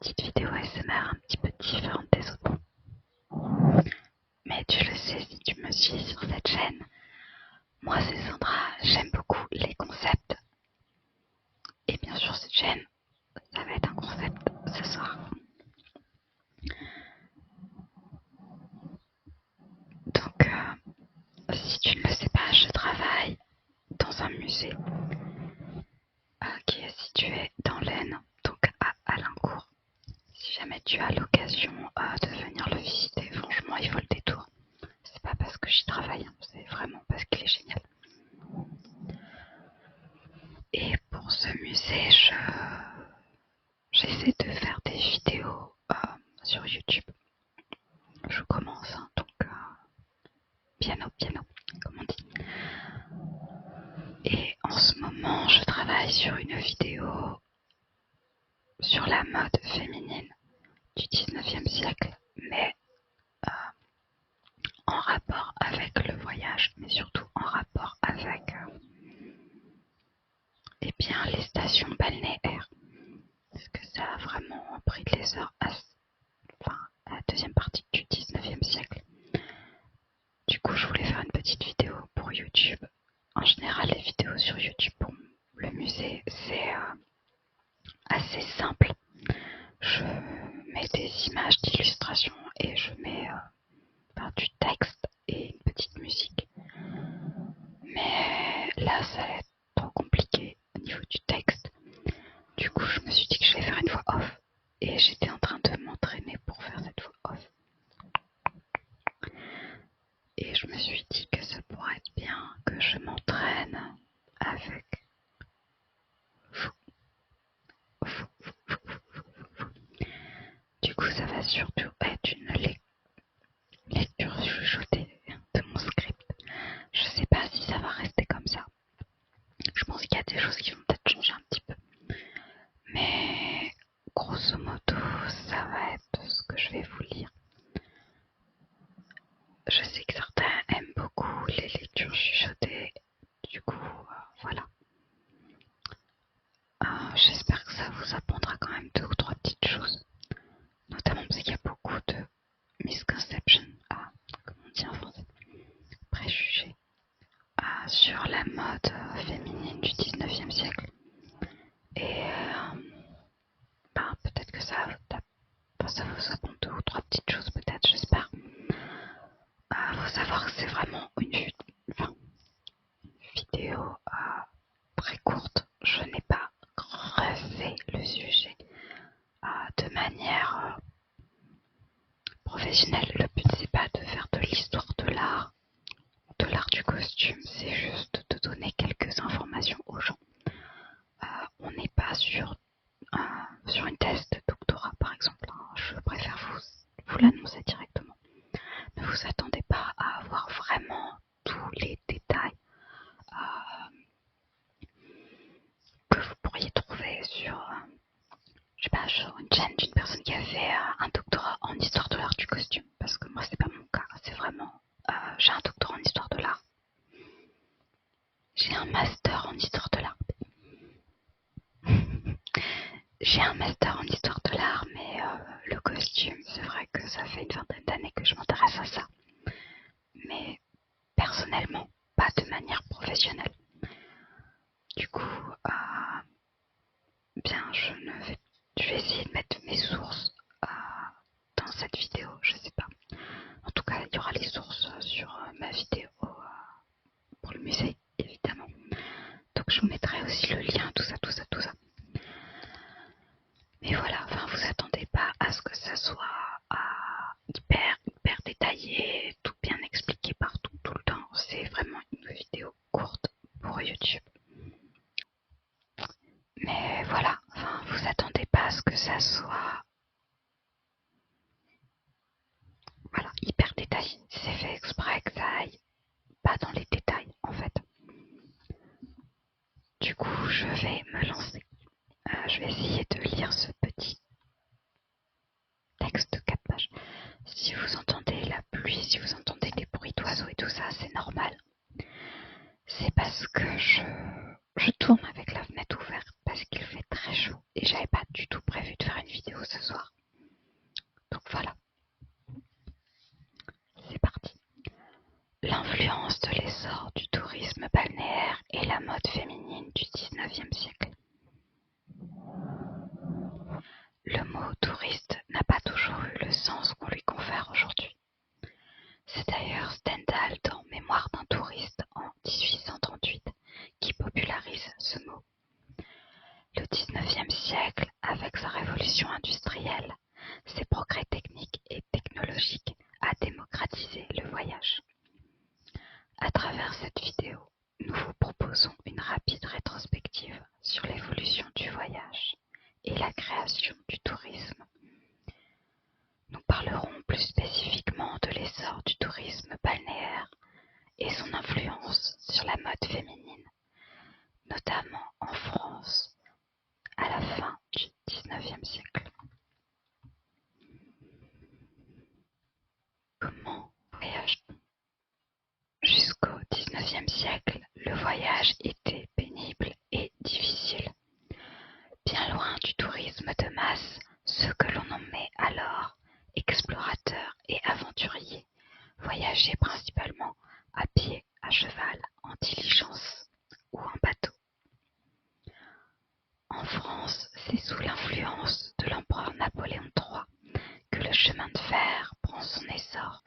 petite vidéo ASMR un petit peu différente des autres. Mais tu le sais si tu me suis sur cette chaîne. Moi c'est Sandra, j'aime beaucoup les concepts. Et bien sûr cette chaîne, ça va être un concept ce soir. Donc si tu ne le sais pas, je travaille dans un musée qui est situé dans l'Aisne, donc à Alincourt. Si jamais tu as l'occasion de venir le visiter, franchement il vaut le détour. C'est pas parce que j'y travaille, c'est vraiment parce qu'il est génial. Et pour ce musée, j'essaie de faire des vidéos sur YouTube. Je commence, hein, donc piano, comme on dit. Et en ce moment, je travaille sur une vidéo sur la mode féminine du 19e siècle, mais en rapport avec le voyage, mais surtout en rapport avec les stations balnéaires. Parce que ça a vraiment pris de l'essor à la deuxième partie du 19e siècle. Du coup, je voulais faire une petite vidéo pour YouTube. En général, les vidéos sur YouTube pour le musée, c'est assez simple. Je mets des images d'illustration et je mets du texte et une petite musique. Mais là, ça va être trop compliqué au niveau du texte. Du coup, je me suis dit que j'allais faire une voix off. Et j'étais en train de m'entraîner pour faire cette voix off. Et je me suis dit que ça pourrait être bien que je m'entraîne avec vous. Du coup, ça va surtout être une lecture chuchotée de mon script. Je sais pas si ça va rester comme ça. Je pense qu'il y a des choses qui vont peut-être changer un petit peu. Mais grosso modo, ça va être ce que je vais vous lire. Je sais que certains aiment beaucoup les lectures chuchotées. Du coup, voilà. J'espère que ça vous apprendra quand même 2 ou 3 petites choses. Notamment parce qu'il y a beaucoup de misconceptions, comme on dit en français, préjugés, sur la mode féminine du 19e siècle. Et peut-être que ça vous apprend 2 ou 3 petites choses, peut-être, j'espère. Faut savoir que c'est vraiment une vidéo très courte. Je n'ai pas refait le sujet de manière professionnelle. Le but c'est pas de faire de l'histoire de l'art du costume, c'est juste de donner quelques informations aux gens. On n'est pas sur une thèse de doctorat par exemple, hein. Je préfère vous l'annoncer directement. Ne vous attendez pas à avoir vraiment tous les détails que vous pourriez trouver sur sur une chaîne d'une personne qui a fait un doctorat en histoire de l'art du costume, parce que moi c'est pas mon cas, c'est vraiment j'ai un doctorat en histoire de l'art, j'ai un master en histoire de l'art, mais le costume, c'est vrai que ça fait une vingtaine d'années que je m'intéresse à ça, mais personnellement, pas de manière professionnelle. Du coup, je vais essayer de mettre mes sources dans cette vidéo, je sais pas. En tout cas, il y aura les sources sur ma vidéo pour le musée, évidemment. Donc je vous mettrai aussi le lien, tout ça. Mais voilà, vous attendez pas à ce que ça soit hyper détaillé, tout bien expliqué partout, tout le temps. C'est vraiment une vidéo courte pour YouTube. Mais voilà, vous attendez pas à ce que ça soit hyper détaillé. C'est fait exprès que ça aille pas dans les détails en fait. Du coup, je vais me lancer. Je vais essayer de lire ce petit texte de 4 pages. Si vous entendez la pluie, si vous entendez des bruits d'oiseaux et tout ça, c'est normal. C'est parce que je tourne avec la fenêtre ouverte parce qu'il fait très chaud et j'avais pas du tout prévu de faire une vidéo vidéo ce soir. Donc voilà, c'est parti. L'influence de l'essor du tourisme balnéaire et la mode féminine du XIXe siècle. Le mot touriste n'a pas toujours eu le sens qu'on lui confère aujourd'hui. C'est d'ailleurs Stendhal dans Mémoire d'un touriste en 1838 qui popularise ce mot. Le XIXe siècle, avec sa révolution industrielle, ses progrès techniques et technologiques, a démocratisé le voyage. À travers cette vidéo, nous vous proposons une rapide rétrospective sur l'évolution du voyage et la création du tourisme. Nous parlerons plus spécifiquement de l'essor du tourisme balnéaire et son influence sur la mode féminine, notamment en France à la fin du XIXe siècle. Comment voyage-t-on? Jusqu'au XIXe siècle, le voyage était pénible et difficile. Bien loin du tourisme de masse, ceux que l'on nommait alors explorateurs et aventuriers voyageaient principalement à pied, à cheval, en diligence ou en bateau. En France, c'est sous l'influence de l'empereur Napoléon III que le chemin de fer prend son essor.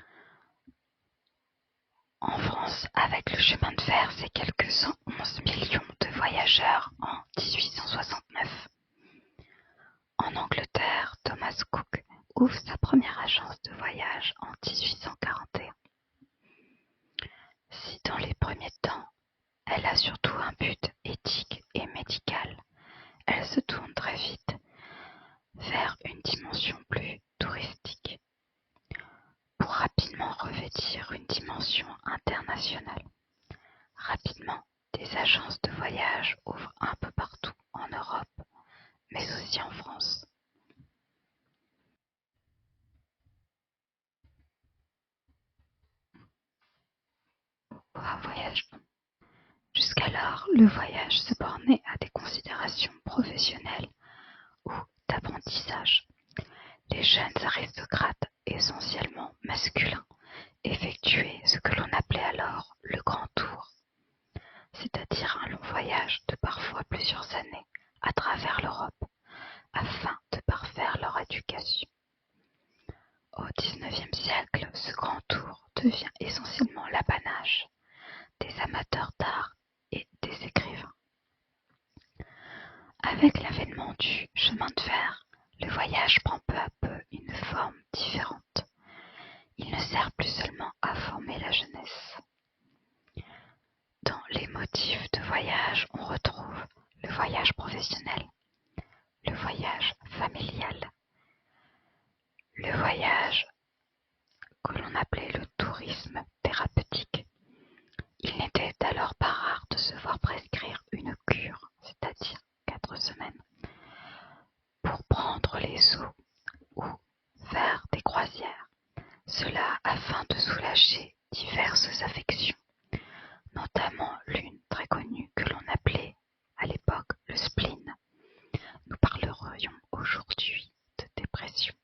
En France, avec le chemin de fer, c'est quelques 111 millions de voyageurs en 1869. En Angleterre, Thomas Cook ouvre sa première agence de voyage en 1841. Si dans les premiers temps, elle a surtout un but éthique et médical, elle se tourne très vite vers une dimension plus touristique pour rapidement revêtir une dimension internationale. Rapidement, des agences de voyage ouvrent un peu partout en Europe, mais aussi en France. Pourquoi voyage-t-on? Jusqu'alors, le voyage se bornait à des considérations professionnelles ou d'apprentissage. Les jeunes aristocrates, essentiellement masculins, effectuaient ce que l'on appelait alors le grand tour, c'est-à-dire un long voyage de parfois plusieurs années à travers l'Europe, afin de parfaire leur éducation. Au XIXe siècle, ce grand tour devient essentiellement l'apanage des amateurs d'art et des écrivains. Avec l'avènement du chemin de fer, le voyage prend peu à peu une forme différente. Il ne sert plus seulement à former la jeunesse. Dans les motifs de voyage, on retrouve le voyage professionnel, le voyage familial, le voyage que l'on appelait le tourisme thérapeutique. Il n'était alors pas rare de se voir prescrire une cure, c'est-à-dire 4 semaines, pour prendre les eaux ou faire des croisières. Cela afin de soulager diverses affections, notamment l'une très connue que l'on appelait à l'époque le spleen. Nous parlerions aujourd'hui de dépression.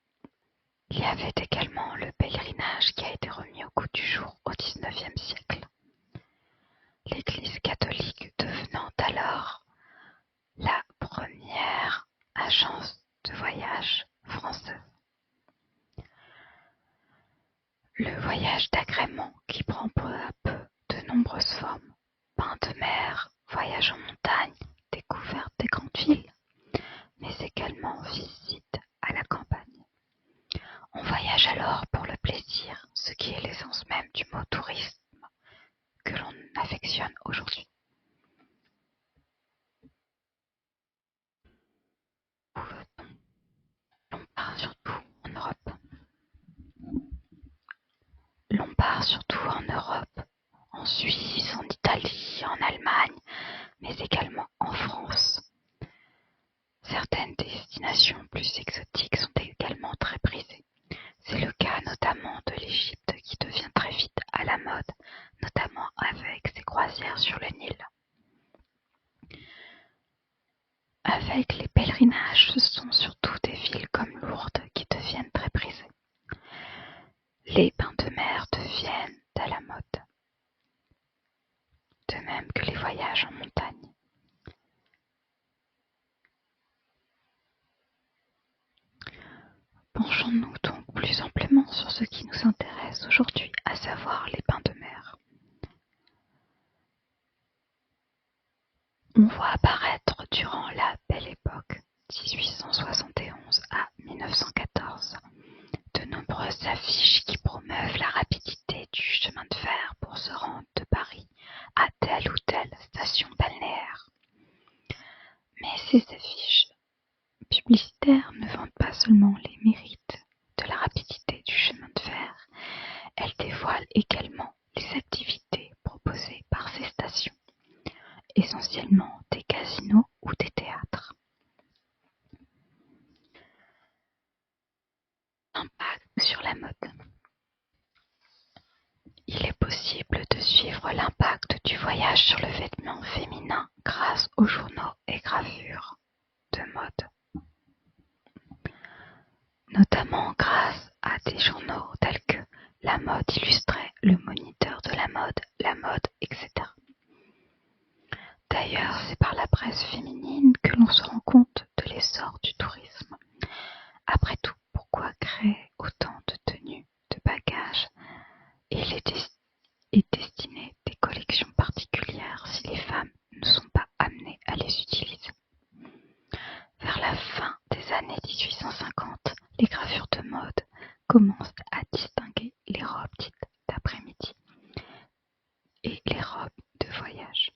Il y avait également le pèlerinage qui a été remis au goût du jour au XIXe siècle. L'Église catholique devenant alors la première agence de voyage française. Le voyage d'agrément qui prend peu à peu de nombreuses formes. Bain de mer, voyage en montagne, découverte des grandes villes, mais également visite à la campagne. On voyage alors pour le plaisir, ce qui est l'essence même du mot tourisme que l'on affectionne aujourd'hui. Où veut-on? L'on part surtout en Europe. L'on part surtout en Europe, en Suisse, en Italie, en Allemagne, mais également en France. Certaines destinations plus exotiques sont également très prisées. C'est le cas notamment de l'Égypte qui devient très vite à la mode, notamment avec ses croisières sur le Nil. Avec les pèlerinages, ce sont surtout des villes comme les bains de mer deviennent à la mode, de même que les voyages en montagne. Penchons-nous donc plus amplement sur ce qui nous intéresse aujourd'hui, à savoir les bains de mer. On voit apparaître durant la Belle Époque, 1871 à 1914, de nombreuses affiches qui promeuvent la rapidité du chemin de fer pour se rendre de Paris à telle ou telle station balnéaire. Mais ces affiches publicitaires ne vendent pas seulement les mérites de la rapidité du chemin de fer, elles dévoilent également les activités proposées par ces stations, essentiellement des casinos ou des théâtres. Impact sur la mode. Il est possible de suivre l'impact du voyage sur le vêtement féminin grâce aux journaux et gravures de mode, notamment grâce à des journaux tels que La Mode Illustrée, Le Moniteur de la mode, etc. D'ailleurs, c'est par la presse féminine que l'on se rend compte de l'essor du tourisme. Après tout, pourquoi créer autant de tenues, de bagages et destiner des collections particulières si les femmes ne sont pas amenées à les utiliser? Vers la fin des années 1850, les gravures de mode commencent à distinguer les robes dites d'après-midi et les robes de voyage.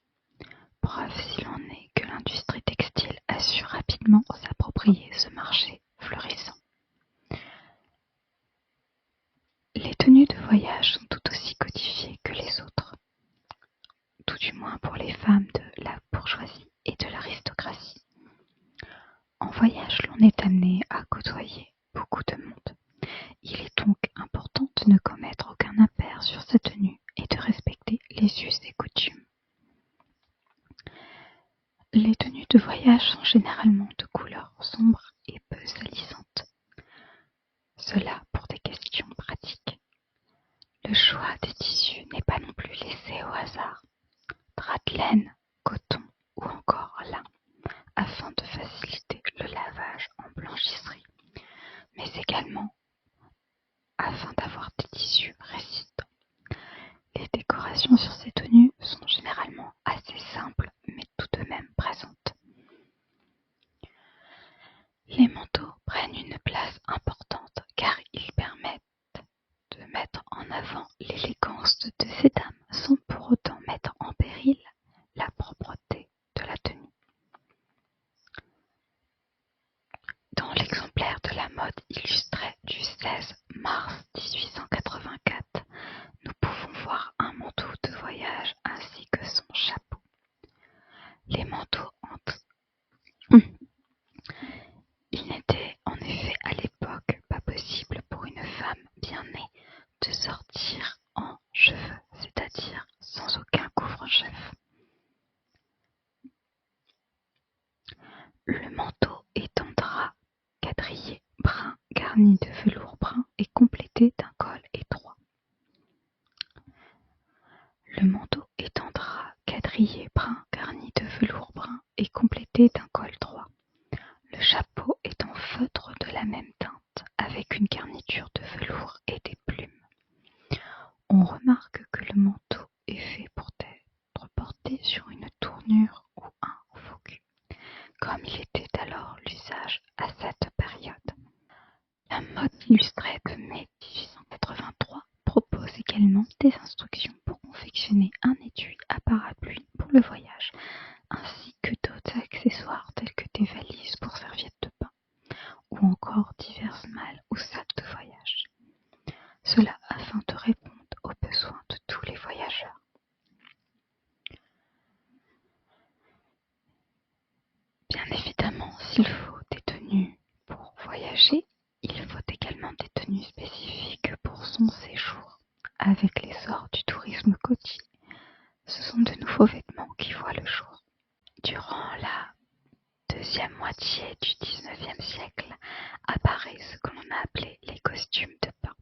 Preuve s'il en est que l'industrie textile a su rapidement s'approprier ce marché florissant. Les tenues de voyage sont tout aussi codifiées que les autres, tout du moins pour les femmes de la bourgeoisie et de l'aristocratie. En voyage, l'on est amené à côtoyer beaucoup de monde. Il est donc important de ne commettre aucun impair sur sa tenue et de respecter les us et coutumes. Les tenues de voyage sont généralement de couleur sombre et peu salissantes. Cela pour des questions pratiques. Le choix des tissus n'est pas non plus laissé au hasard. Drap de laine, coton ou encore lin, afin de faciliter le lavage en blanchisserie, mais également afin d'avoir des tissus résistants. Les décorations sur ces tenues sont généralement assez simples, mais tout de même présentes. Les manteaux prennent une place importante car ils permettent de mettre en avant l'élégance de ces dames sans pour autant mettre en péril la propreté de la tenue. Dans l'exemplaire de La Mode Illustrée du 16 mars 1884, nous pouvons voir un manteau de voyage ainsi que son chapeau. Les manteaux Il n'était en effet à l'époque pas possible pour une femme bien née de sortir en cheveux, c'est-à-dire sans aucun couvre-chef. Le manteau est en drap quadrillé brun garni de velours brun et complété d'un col étroit. Le manteau est en drap quadrillé brun garni de velours brun et complété d'un col droit. Le chapeau est en feutre de la même teinte, avec une garniture de velours et des plumes. On remarque que le manteau est fait pour être porté sur une tournure ou un faux cul, comme il était alors l'usage à cette période. La Mode Illustrée de mai 1883 propose également des instructions pour confectionner un étui à parapluie pour le voyage, ainsi que d'autres accessoires tels que des valises pour serviettes de bain, ou encore diverses malles ou sacs de voyage. Cela afin de répondre aux besoins de tous les voyageurs. Bien évidemment, s'il faut des tenues pour voyager, il faut également des tenues spécifiques pour son séjour. Avec l'essor du tourisme côtier, ce sont de nouveaux vêtements qui voient le jour. Durant la deuxième moitié du XIXe siècle apparaît ce que l'on a appelé les costumes de bain.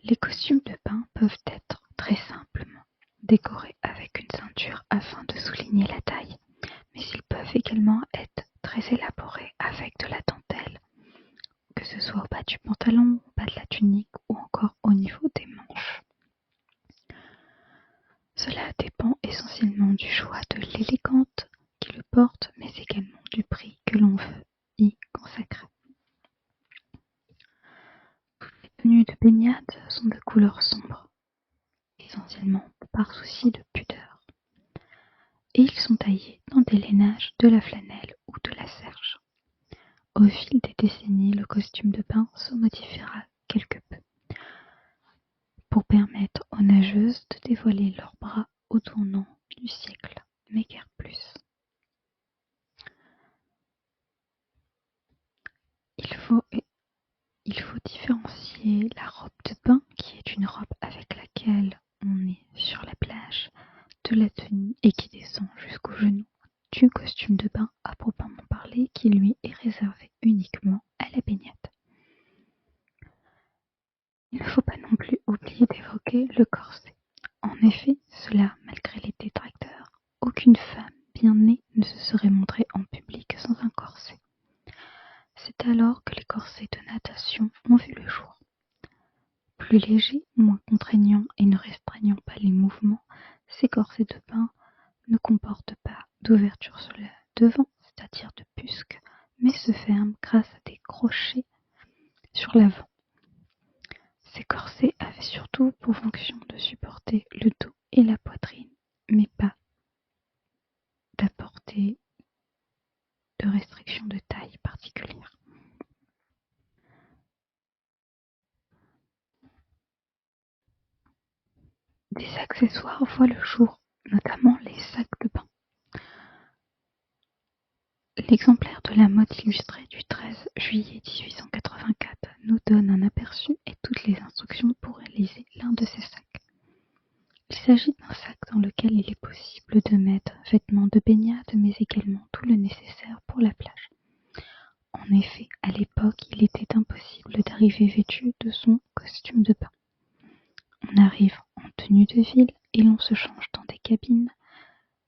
Les costumes de bain peuvent être très simplement décorés avec une ceinture afin de souligner la taille, mais ils peuvent également être très élaborés avec de la dentelle, que ce soit au bas du pantalon, au bas de la tunique ou encore au niveau des manches. Cela dépend essentiellement du choix de l'élégante qui le porte, mais également du prix que l'on veut y consacrer. Les tenues de baignade sont de couleur sombre, essentiellement par souci de pudeur, et ils sont taillés dans des lainages, de la flanelle ou de la serge. Au fil des décennies, le costume de bain se modifiera quelque peu pour permettre aux nageuses de dévoiler leurs bras au tournant du siècle, mais guère plus. Il faut différencier la robe de bain, qui est une robe avec laquelle on est sur la plage, de la tenue et qui descend jusqu'aux genoux, du costume de bain à proprement parler, qui lui est réservé uniquement à la baignade. Il ne faut pas non plus oublier d'évoquer le corset. En effet, cela, malgré les détracteurs, aucune femme bien née ne se serait montrée en public sans un corset. C'est alors que les corsets de natation ont vu le jour. Plus légers, moins contraignants et ne restreignant pas les mouvements, ces corsets de bain ne comportent pas d'ouverture sur le devant, c'est-à-dire de busque, mais se ferment grâce à des crochets sur l'avant. Ces corsets avaient surtout pour fonction de supporter le dos et la poitrine, mais pas d'apporter de restrictions de taille particulière. Des accessoires voient le jour, notamment les sacs de bain. L'exemplaire de la mode illustrée du 13 juillet 1884 nous donne un aperçu et toutes les instructions pour réaliser l'un de ces sacs. Il s'agit d'un sac dans lequel il est possible de mettre vêtements de baignade, mais également tout le nécessaire pour la plage. En effet, à l'époque, il était impossible d'arriver vêtu de son costume de bain. On arrive en tenue de ville et l'on se change dans des cabines,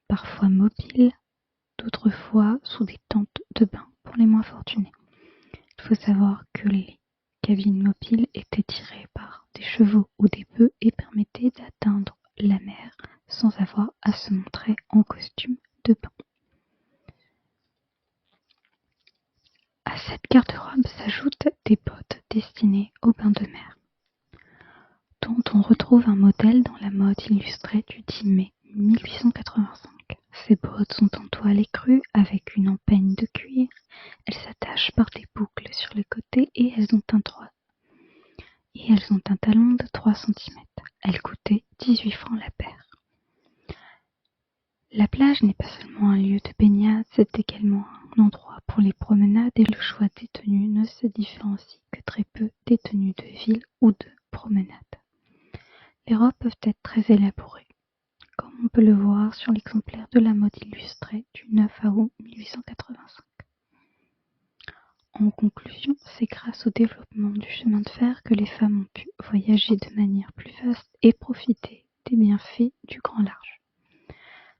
parfois mobiles, d'autres fois sous des tentes de bain pour les moins fortunés. Il faut savoir que les cabines mobiles étaient tirées par des chevaux ou des bœufs et permettaient d'atteindre la mer sans avoir à se montrer en costume de bain. À cette garde-robe s'ajoutent des bottes destinées au bain de mer, dont on retrouve un modèle dans la mode illustrée du 10 mai 1885. Ces bottes sont en toile écrue avec une empeigne de cuir. Elles s'attachent par des boucles sur les côtés et elles ont un talon de 3 cm. Elles coûtaient 18 francs la paire. La plage n'est pas seulement un lieu de baignade, c'est également un endroit pour les promenades et le choix des tenues ne se différencie que très peu des tenues de ville ou de promenade. Les robes peuvent être très élaborées, comme on peut le voir sur l'exemplaire de la mode illustrée du 9 août 1885. En conclusion, c'est grâce au développement du chemin de fer que les femmes ont pu voyager de manière plus vaste et profiter des bienfaits du grand large.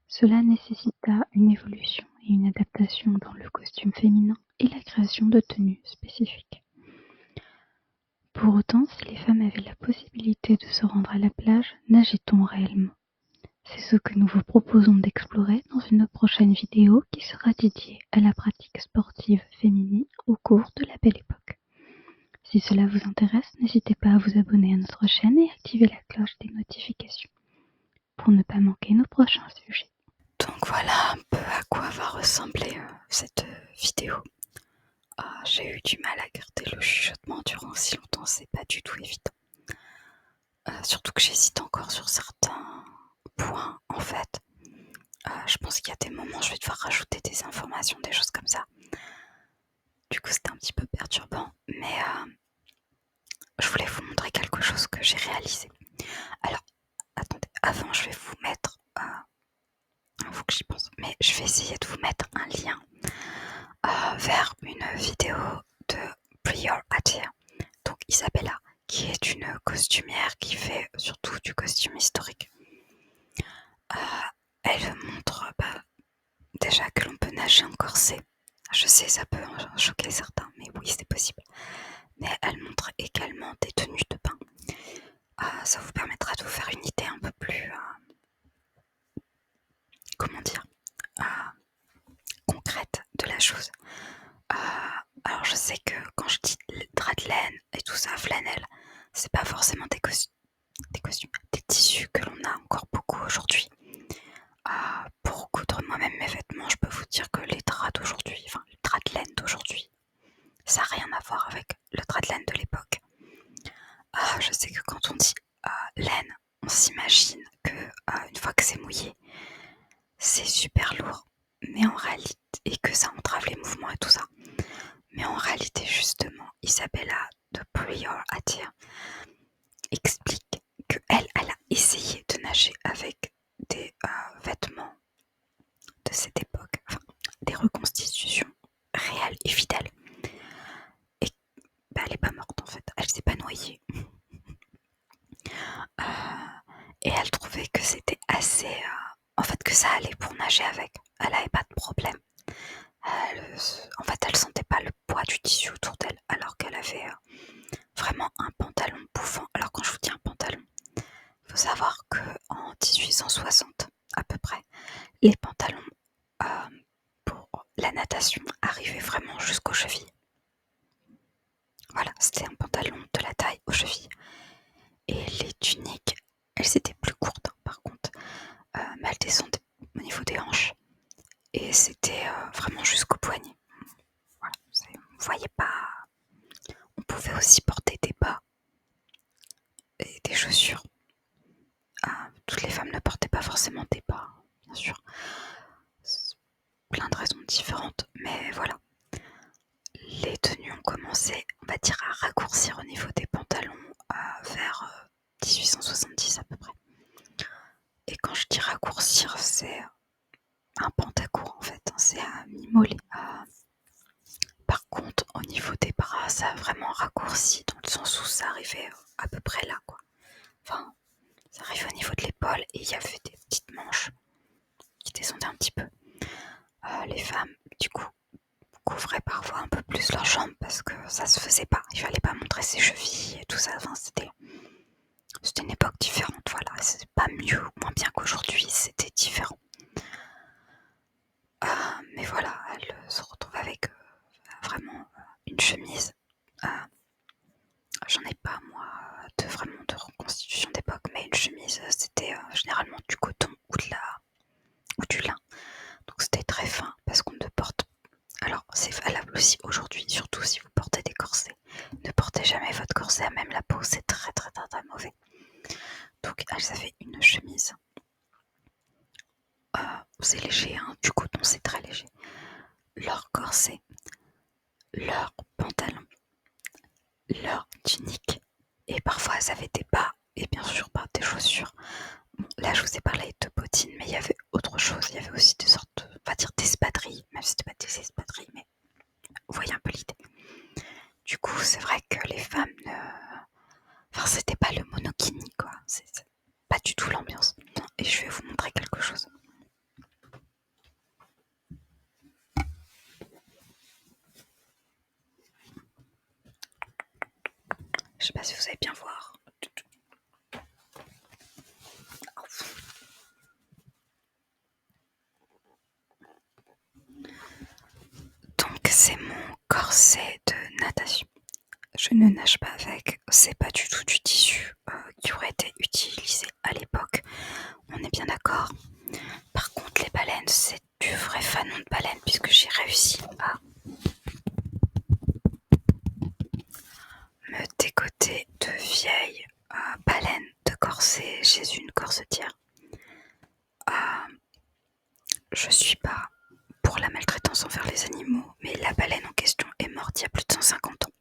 Cela nécessita une évolution et une adaptation dans le costume féminin et la création de tenues spécifiques. Pour autant, si les femmes avaient la possibilité de se rendre à la plage, nageait-on réellement? C'est ce que nous vous proposons d'explorer dans une prochaine vidéo qui sera dédiée à la pratique sportive féminine au cours de la Belle Époque. Si cela vous intéresse, n'hésitez pas à vous abonner à notre chaîne et activer la cloche des notifications pour ne pas manquer nos prochains sujets. Donc voilà un peu à quoi va ressembler cette vidéo. J'ai eu du mal à garder le chuchotement durant si longtemps, c'est pas du tout évident. Surtout que j'hésite encore sur certains points en fait. Je pense qu'il y a des moments où je vais devoir rajouter des informations, des choses comme ça. Du coup c'était un petit peu perturbant, mais je voulais vous montrer quelque chose que j'ai réalisé. Alors, attendez, avant je vais vous mettre... faut que j'y pense, mais je vais essayer de vous mettre un lien vers une vidéo de Prior Atia, donc Isabella, qui est une costumière qui fait surtout du costume historique. Elle montre déjà que l'on peut nager en corset. Je sais, ça peut en choquer certains, mais oui, c'est possible. Mais elle montre également des tenues de bain. Ça vous permettra de vous faire une idée un peu plus, comment dire, concrète de la chose. Alors je sais que quand je dis drap de laine et tout ça, flanelle, c'est pas forcément des costumes, des tissus que l'on a encore beaucoup aujourd'hui. Pour coudre moi-même mes vêtements, je peux vous dire que les draps d'aujourd'hui, enfin les draps de laine d'aujourd'hui, ça n'a rien à voir avec le drap de laine de l'époque. Je sais que quand on dit laine, on s'imagine que une fois que c'est mouillé, c'est super lourd, mais en réalité, et que ça entrave les mouvements et tout ça. Mais en réalité, justement, Isabella de Prior Attire explique qu'elle a essayé de nager avec des vêtements de cette époque, enfin, des reconstitutions réelles et fidèles. Et elle n'est pas morte en fait, elle s'est pas noyée. Et elle trouvait que c'était assez... en fait, que ça allait pour nager avec. Elle n'avait pas de problème. En fait, elle sentait pas le poids du tissu autour d'elle, alors qu'elle avait vraiment un pantalon bouffant. Alors quand je vous dis un pantalon, il faut savoir qu'en 1860 à peu près, les pantalons pour la natation arrivaient vraiment jusqu'aux chevilles. Voilà, c'était un pantalon de la taille aux chevilles. Et les tuniques, elles étaient plus courtes par contre, mais elles descendaient au niveau des hanches. Et c'était vraiment jusqu'au poignet. Voilà, on voyait pas. On pouvait aussi porter des bas et des chaussures. Toutes les femmes ne portaient pas forcément des bas, bien sûr. Plein de raisons différentes, mais voilà. Les tenues ont commencé, on va dire, à raccourcir au niveau des pantalons vers 1870 à peu près. Et quand je dis raccourcir, c'est un pantacourt en fait, c'est à mi-mollet. Par contre, au niveau des bras, ça a vraiment raccourci dans le sens où ça arrivait à peu près là, quoi. Enfin, ça arrivait au niveau de l'épaule et il y avait des petites manches qui descendaient un petit peu. Les femmes, du coup, couvraient parfois un peu plus leurs jambes parce que ça se faisait pas. Il fallait pas montrer ses chevilles et tout ça. Enfin, c'était une époque différente, voilà. C'est pas mieux ou moins bien qu'aujourd'hui, c'était différent. Mais voilà, elle se retrouve avec vraiment une chemise. J'en ai pas moi vraiment de reconstitution d'époque, mais une chemise c'était généralement du coton ou du lin. Donc c'était très fin parce qu'on ne porte. Alors c'est valable aussi aujourd'hui, surtout si vous portez des corsets. Ne portez jamais votre corset à même la peau, c'est très très très très mauvais. Donc elles avaient une chemise. C'est léger, hein, du coton c'est très léger. Leur corset, leur pantalon, leur tunique, et parfois elles avaient des bas et bien sûr pas des chaussures. Bon, là je vous ai parlé de bottines, mais il y avait autre chose, il y avait aussi des sortes, on va dire d'espadrilles, même si c'était pas des espadrilles, mais vous voyez un peu l'idée. Du coup c'est vrai que les femmes enfin c'était pas le monokini quoi, c'est pas du tout l'ambiance. Et je vais vous montrer quelque chose. Je sais pas si vous allez bien voir. Donc c'est mon corset de natation. Je ne nage pas avec, c'est pas du tout du tissu qui aurait été utilisé à l'époque. On est bien d'accord. Par contre les baleines, c'est du vrai fanon de baleine puisque j'ai réussi à me dégoter de vieilles baleines de corset chez une corsetière. Je suis pas pour la maltraitance envers les animaux, mais la baleine en question est morte il y a plus de 150 ans.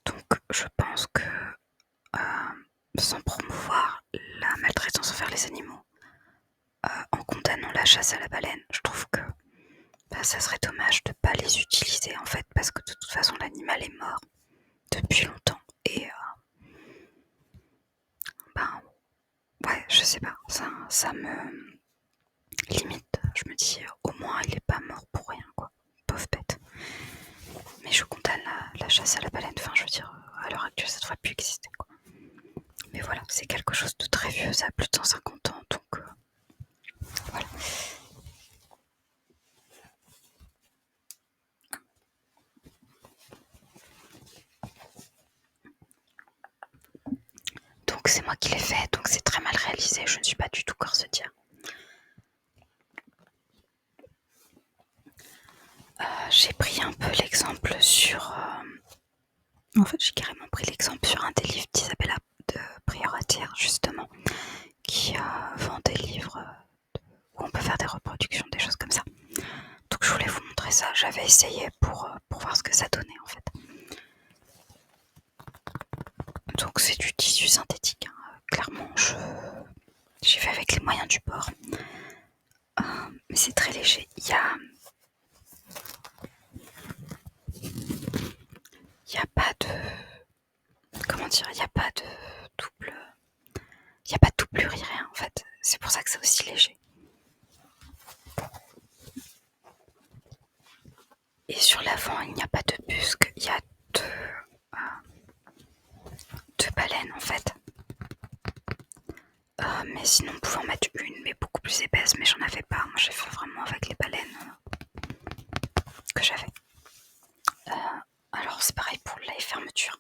Donc je pense que sans promouvoir la maltraitance envers les animaux, en condamnant la chasse à la baleine, je trouve que ça serait dommage de ne pas les utiliser en fait, parce que de toute façon l'animal est mort depuis longtemps et ouais, je sais pas, ça me limite. Je me dis, au moins il est pas mort pour rien, quoi. Pauvre bête. Mais je condamne la chasse à la baleine, enfin je veux dire, à l'heure actuelle ça devrait plus exister, quoi. Mais voilà, c'est quelque chose de très vieux, ça a plus de 150 ans, donc voilà. Donc c'est moi qui l'ai fait, donc c'est très mal réalisé, je ne suis pas du tout corsetière. J'ai pris un peu l'exemple sur... en fait, j'ai carrément pris l'exemple sur un des livres d'Isabella de Prioratière, justement, qui vend des livres où on peut faire des reproductions, des choses comme ça. Donc je voulais vous montrer ça, j'avais essayé pour voir ce que ça donnait en fait. Donc c'est du tissu synthétique, hein. Clairement j'ai fait avec les moyens du bord. Mais c'est très léger. Il y a pas de... Comment dire? Il n'y a pas de double... Il n'y a pas de doublure, rien en fait. C'est pour ça que c'est aussi léger. Et sur l'avant, il n'y a pas de busque. Il y a deux baleines en fait. Mais sinon, on pouvait en mettre une, mais beaucoup plus épaisse. Mais j'en avais pas. Moi, j'ai fait vraiment avec les baleines que j'avais. Alors, c'est pareil pour les fermetures.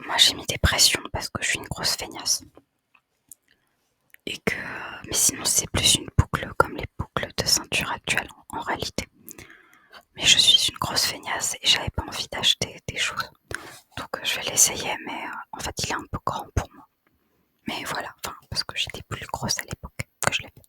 Moi, j'ai mis des pressions parce que je suis une grosse feignasse. Et que, mais sinon, c'est plus une boucle comme les boucles de ceinture actuelles en réalité. Mais je suis une grosse feignasse et j'avais pas envie d'acheter des choses. Donc, je vais l'essayer, mais en fait, il est un peu grand pour moi. Mais voilà, enfin, parce que j'étais plus grosse à l'époque que je l'ai fait.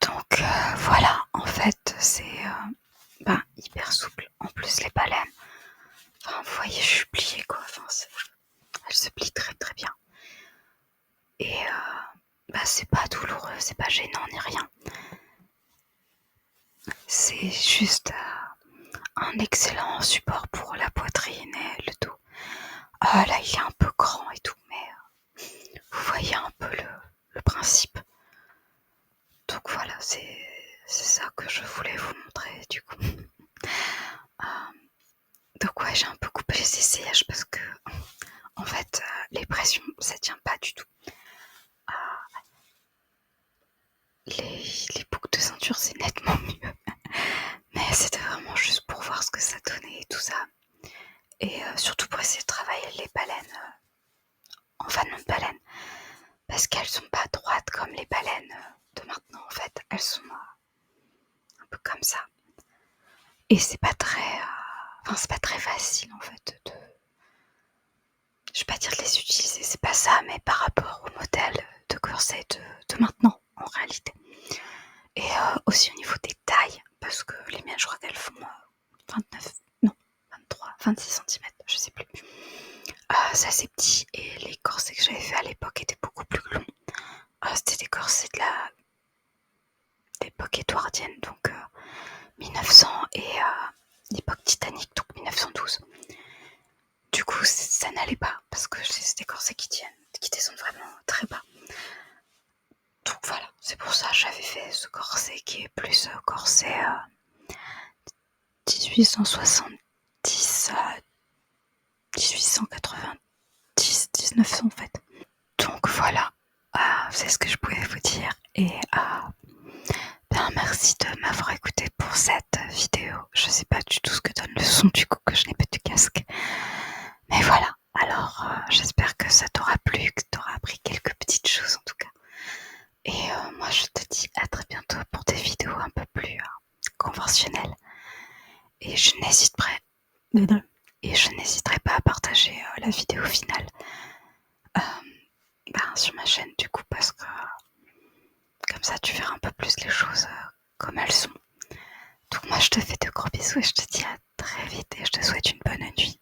Donc voilà, en fait, c'est hyper souple. En plus, les baleines, enfin, vous voyez, je suis pliée quoi. Enfin, elles se plient très très bien. Et c'est pas douloureux, c'est pas gênant ni rien. C'est juste un excellent support pour la poitrine et le dos. Là, il est un peu grand et tout, mais vous voyez un peu le principe. Donc voilà, c'est ça que je voulais vous montrer du coup. Donc ouais, j'ai un peu coupé les essayages parce que en fait, les pressions, ça tient pas du tout. Les boucles de ceinture, c'est nettement mieux. Mais c'était vraiment juste pour voir ce que ça donnait et tout ça. Et surtout pour essayer de travailler les baleines en fanon de baleine. Parce qu'elles sont pas droites comme les baleines de maintenant en fait. Elles sont un peu comme ça. Et c'est pas très... c'est pas très facile en fait de... Je vais pas dire de les utiliser, c'est pas ça, mais par rapport au modèle de corset de maintenant en réalité. Et aussi au niveau des tailles, parce que les miennes, je crois qu'elles font 29, non, 23, 26 cm, je sais plus. C'est assez petit et les corsets que j'avais fait à l'époque étaient beaucoup plus longs. C'était des corsets de l'époque édouardienne, donc 1900 et l'époque Titanic, donc 1912. Du coup, ça n'allait pas parce que c'est des corsets qui descendent vraiment très bas. Donc voilà, c'est pour ça que j'avais fait ce corset qui est plus corset 1870 à 1890, 1900 en fait. Donc voilà, c'est ce que je pouvais vous dire. Et bien, merci de m'avoir écouté pour cette vidéo. Je sais pas du tout ce que donne le son du coup que je n'ai pas de casque. Mais voilà, alors j'espère que ça t'aura plu, que t'auras appris quelques petites choses en tout cas. Et moi je te dis à très bientôt pour des vidéos un peu plus conventionnelles. Et je n'hésiterai pas à partager la vidéo finale sur ma chaîne du coup, parce que comme ça tu verras un peu plus les choses comme elles sont. Donc moi je te fais de gros bisous et je te dis à très vite et je te souhaite une bonne nuit.